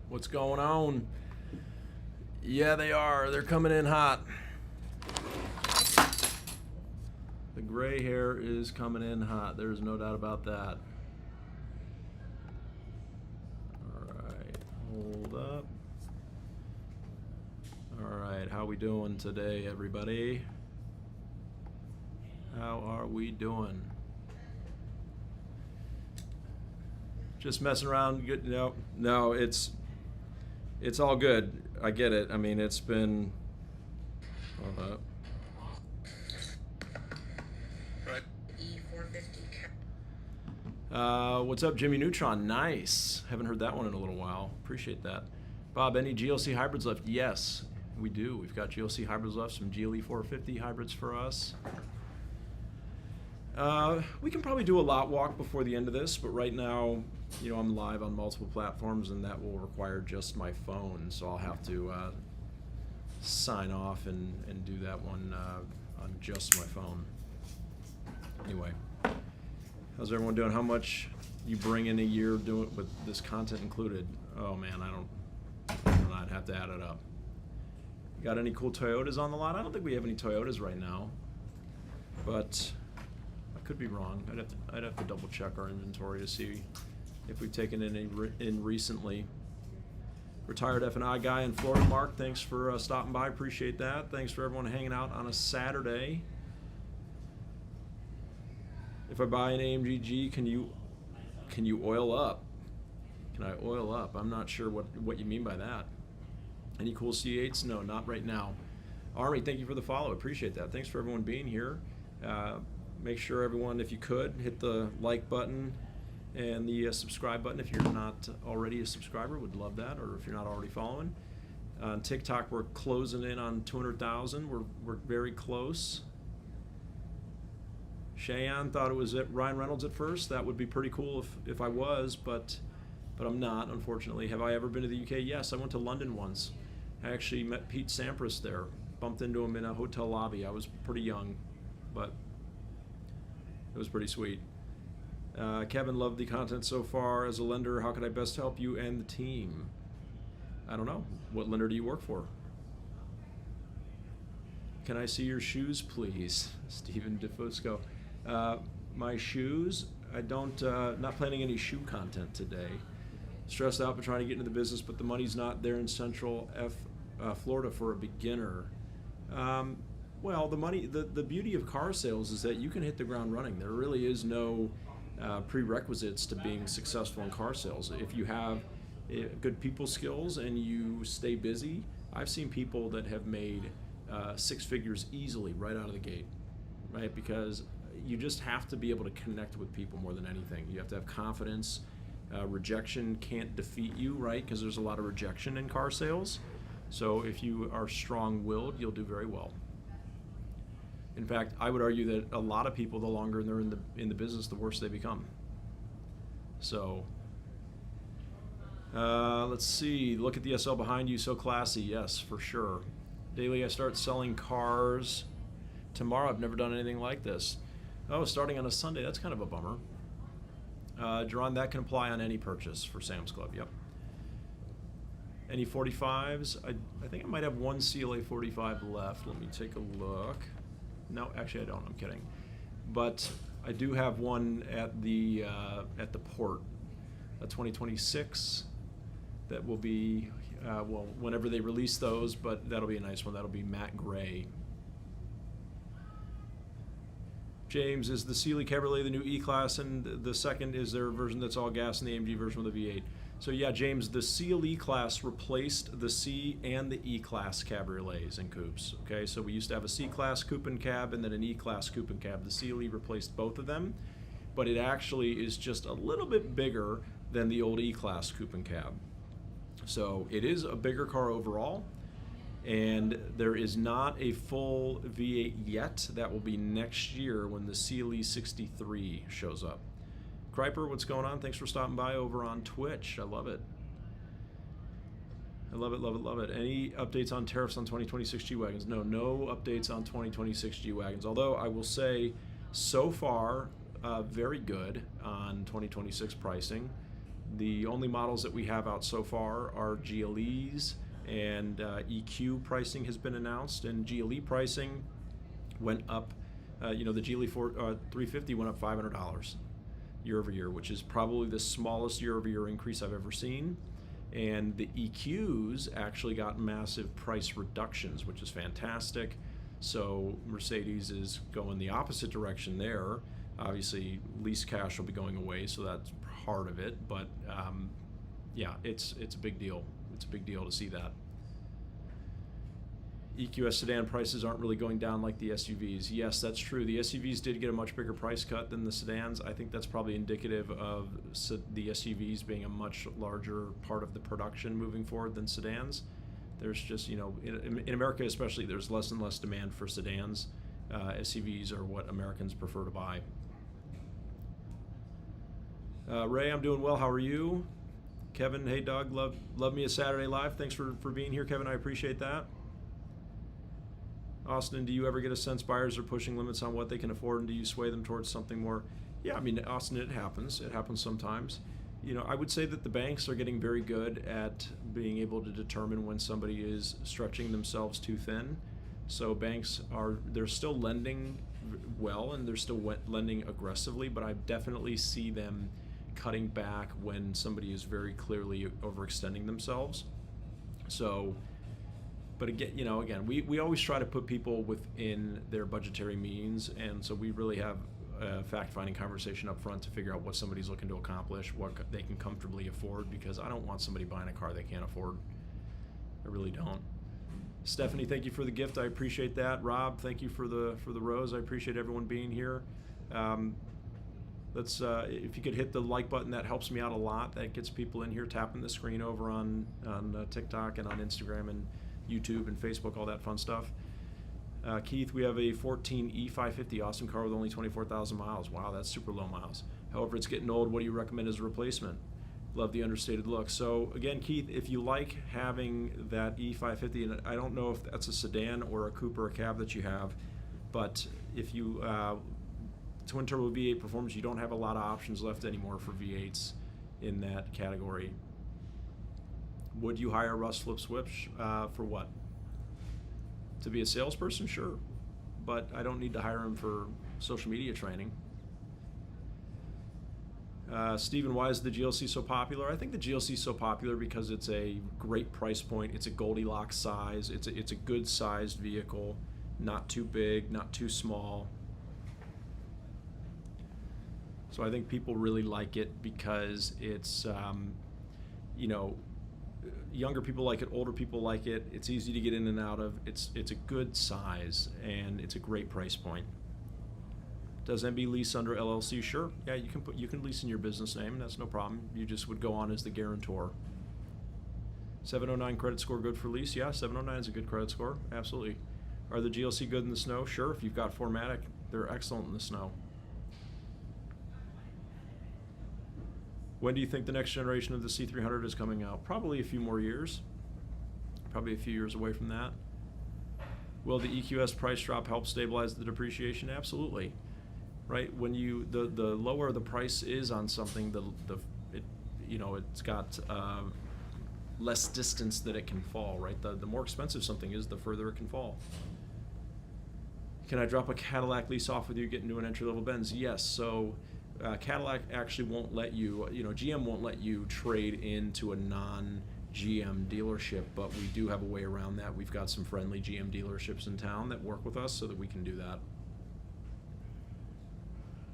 What's going on? Yeah, they are. They're coming in hot. The gray hair is coming in hot. There's no doubt about that. All right, hold up. All right, how we doing today, everybody? How are we doing? Just messing around. Good. No, it's all good. I get it. I mean, it's been. What's up, Jimmy Neutron? Nice. Haven't heard that one in a little while. Appreciate that. Bob, any GLC hybrids left? Yes, we do. We've got GLC hybrids left. Some GLE 450 hybrids for us. We can probably do a lot walk before the end of this, but right now, I'm live on multiple platforms, and that will require just my phone, so I'll have to sign off and do that one on just my phone. Anyway, how's everyone doing? How much you bring in a year doing with this content included? Oh man, I'd have to add it up. Got any cool Toyotas on the lot? I don't think we have any Toyotas right now, but I could be wrong. I'd have to double check our inventory to see if we've taken any in recently. Retired F&I guy in Florida, Mark. Thanks for stopping by. Appreciate that. Thanks for everyone hanging out on a Saturday. If I buy an AMG, can you oil up? Can I oil up? I'm not sure what you mean by that. Any cool C8s? No, not right now. Army, thank you for the follow. Appreciate that. Thanks for everyone being here. Make sure everyone, if you could, hit the like button and the subscribe button if you're not already a subscriber. Would love that, or if you're not already following. On TikTok, we're closing in on 200,000. We're very close. Cheyenne thought it was Ryan Reynolds at first. That would be pretty cool if I was, but I'm not, unfortunately. Have I ever been to the UK? Yes, I went to London once. I actually met Pete Sampras there. Bumped into him in a hotel lobby. I was pretty young, but it was pretty sweet. Kevin, loved the content so far. As a lender, how could I best help you and the team? I don't know. What lender do you work for? Can I see your shoes, please? Stephen DeFusco. My shoes, I don't, not planning any shoe content today. Stressed out but trying to get into the business, but the money's not there in Central Florida for a beginner. Well, the beauty of car sales is that you can hit the ground running. There really is no prerequisites to being successful in car sales. If you have good people skills and you stay busy, I've seen people that have made 6 figures easily right out of the gate, right? Because you just have to be able to connect with people more than anything. You have to have confidence. Rejection can't defeat you, right? Because there's a lot of rejection in car sales. So if you are strong-willed, you'll do very well. In fact, I would argue that a lot of people, the longer they're in the business, the worse they become. So, let's see. Look at the SL behind you, so classy. Yes, for sure. Daily, I start selling cars tomorrow. I've never done anything like this. Oh, starting on a Sunday. That's kind of a bummer. Jerron, that can apply on any purchase for Sam's Club. Yep. Any 45s? I think I might have one CLA 45 left. Let me take a look. No, actually I don't. I'm kidding. But I do have one at the port, a 2026. That will be well, whenever they release those. But that'll be a nice one. That'll be matte gray. James, is the Sealy Cabriolet the new E-Class, and the second is their version that's all gas, and the AMG version with a V8? So yeah, James, the Seal E-Class replaced the C and the E-Class cabriolets and coupes. Okay, so we used to have a C-Class coupe and cab and then an E-Class coupe and cab. The Seal E replaced both of them, but it actually is just a little bit bigger than the old E-Class coupe and cab. So it is a bigger car overall, and there is not a full V8 yet. That will be next year when the Seal E63 shows up. Kryper, what's going on? Thanks for stopping by over on Twitch. I love it. I love it, love it, love it. Any updates on tariffs on 2026 G-Wagons? No updates on 2026 G-Wagons. Although I will say, so far, very good on 2026 pricing. The only models that we have out so far are GLEs, and EQ pricing has been announced, and GLE pricing went up. The GLE 350 went up $500 year over year, which is probably the smallest year over year increase I've ever seen. And the EQs actually got massive price reductions, which is fantastic. So Mercedes is going the opposite direction there. Obviously, lease cash will be going away, so that's part of it. But yeah, it's a big deal. It's a big deal to see that. EQS sedan prices aren't really going down like the SUVs. Yes, that's true. The SUVs did get a much bigger price cut than the sedans. I think that's probably indicative of the SUVs being a much larger part of the production moving forward than sedans. There's just, in America especially, there's less and less demand for sedans. SUVs are what Americans prefer to buy. Ray, I'm doing well. How are you? Kevin, hey Doug, love me a Saturday Live. Thanks for being here, Kevin. I appreciate that. Austin, do you ever get a sense buyers are pushing limits on what they can afford, and do you sway them towards something more? Yeah, I mean, Austin, it happens. It happens sometimes. I would say that the banks are getting very good at being able to determine when somebody is stretching themselves too thin. So banks they're still lending well, and they're still lending aggressively, but I definitely see them cutting back when somebody is very clearly overextending themselves. So, but again, we always try to put people within their budgetary means, and so we really have a fact-finding conversation up front to figure out what somebody's looking to accomplish, what they can comfortably afford, because I don't want somebody buying a car they can't afford. I really don't. Stephanie, thank you for the gift. I appreciate that. Rob, thank you for the rose. I appreciate everyone being here. If you could hit the like button, that helps me out a lot. That gets people in here, tapping the screen over on TikTok and on Instagram and YouTube and Facebook, all that fun stuff. Keith, we have a 14 E550 awesome car with only 24,000 miles. Wow, that's super low miles. However, it's getting old. What do you recommend as a replacement? Love the understated look. So again, Keith, if you like having that E550, and I don't know if that's a sedan or a coupe or a cab that you have, but if you twin turbo V8 performance, you don't have a lot of options left anymore for V8s in that category. Would you hire Russ Flip Switch for what? To be a salesperson? Sure. But I don't need to hire him for social media training. Steven, why is the GLC so popular? I think the GLC is so popular because it's a great price point. It's a Goldilocks size. It's a good sized vehicle. Not too big, not too small. So I think people really like it because it's, younger people like it, older people like it. It's easy to get in and out of. It's a good size, and it's a great price point. Does MB lease under LLC? Sure. Yeah, you can lease in your business name. That's no problem. You just would go on as the guarantor. 709 credit score good for lease? Yeah, 709 is a good credit score. Absolutely. Are the GLC good in the snow? Sure. If you've got 4MATIC, they're excellent in the snow. When do you think the next generation of the C300 is coming out? Probably a few more years. Probably a few years away from that. Will the EQS price drop help stabilize the depreciation? Absolutely. Right? When the lower the price is on something, it's got less distance that it can fall. Right? The more expensive something is, the further it can fall. Can I drop a Cadillac lease off with you, get into an entry-level Benz? Yes. So Cadillac actually won't let you, GM won't let you trade into a non-GM dealership, but we do have a way around that. We've got some friendly GM dealerships in town that work with us so that we can do that.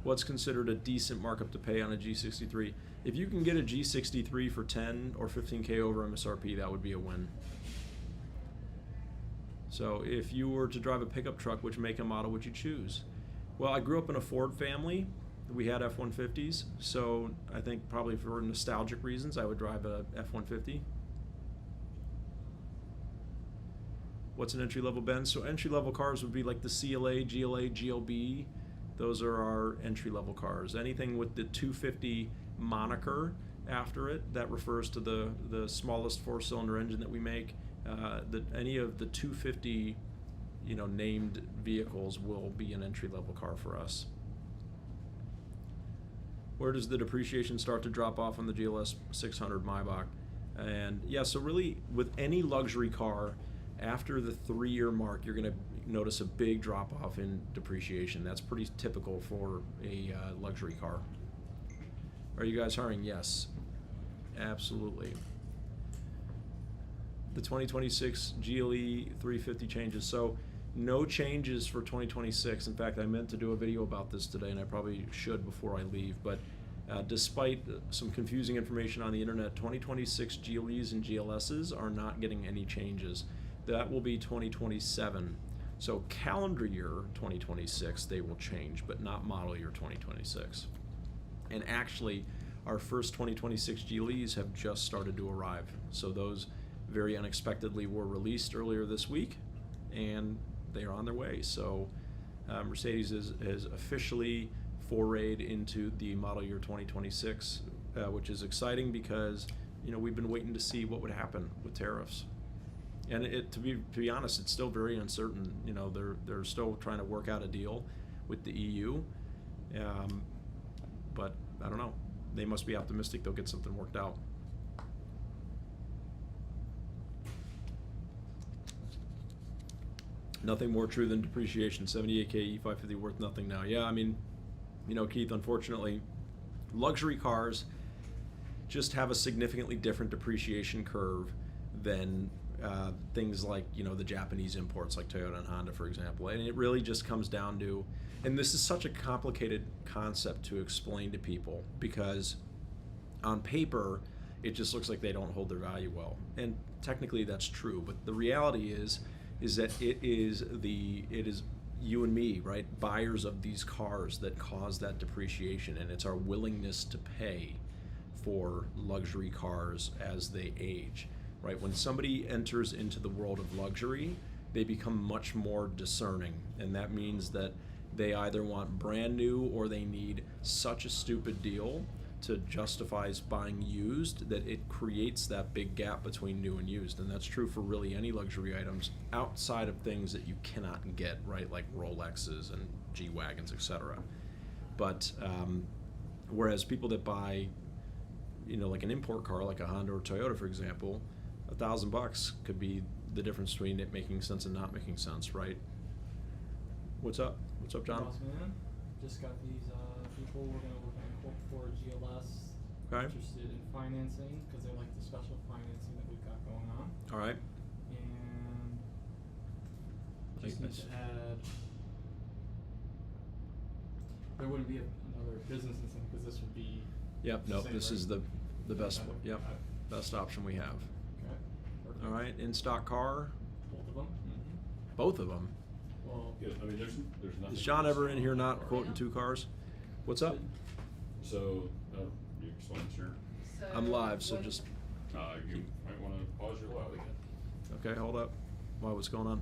What's considered a decent markup to pay on a G63? If you can get a G63 for 10 or 15K over MSRP, that would be a win. So if you were to drive a pickup truck, which make and model would you choose? Well, I grew up in a Ford family. We had F-150s, so I think probably for nostalgic reasons, I would drive a F-150. What's an entry-level Benz? So entry-level cars would be like the CLA, GLA, GLB. Those are our entry-level cars. Anything with the 250 moniker after it, that refers to the smallest four-cylinder engine that we make. Any of the 250, named vehicles will be an entry-level car for us. where does the depreciation start to drop off on the GLS 600 Maybach? And yeah, so really with any luxury car, after the 3-year mark, you're going to notice a big drop off in depreciation. That's pretty typical for a luxury car. Are you guys hiring? Yes, absolutely. The 2026 GLE 350 changes. So no changes for 2026. In fact, I meant to do a video about this today, and I probably should before I leave. But despite some confusing information on the internet, 2026 GLEs and GLSs are not getting any changes. That will be 2027. So calendar year 2026, they will change, but not model year 2026. And actually, our first 2026 GLEs have just started to arrive. So those very unexpectedly were released earlier this week, and they are on their way. So Mercedes has officially forayed into the model year 2026, which is exciting because we've been waiting to see what would happen with tariffs. And to be honest, it's still very uncertain. They're still trying to work out a deal with the EU, but I don't know. They must be optimistic they'll get something worked out. Nothing more true than depreciation. 78K E550 worth nothing now. Yeah, I mean, Keith, unfortunately, luxury cars just have a significantly different depreciation curve than things like, the Japanese imports like Toyota and Honda, for example. And it really just comes down to, and this is such a complicated concept to explain to people because on paper, it just looks like they don't hold their value well. And technically that's true, but the reality is that it is you and me, right, buyers of these cars that cause that depreciation, and it's our willingness to pay for luxury cars as they age, right? When somebody enters into the world of luxury, they become much more discerning, and that means that they either want brand new or they need such a stupid deal to justify buying used that it creates that big gap between new and used. And that's true for really any luxury items outside of things that you cannot get, right, like Rolexes and G-Wagons, etc. But whereas people that buy, like an import car, like a Honda or Toyota, for example, $1,000 could be the difference between it making sense and not making sense, right? What's up? What's up, John? Boss man, just got these people. We're going to work on a quote for a GLS. Okay. Interested in financing because they like the special financing that we've got going on. All right. And just need to add. There wouldn't be another business incentive because this would be. Yep. No, this right? is the best. Okay. Yep. Best option we have. Okay. Perfect. All right. In stock car. Both of them. Mm-hmm. Both of them. Well, Yeah, I mean, there's nothing. Is John ever in here not quoting 2 cars? What's up? So, you explain, sir. So I'm live, so what- just You might want to pause your live again. okay. Hold up. Why? What's going on?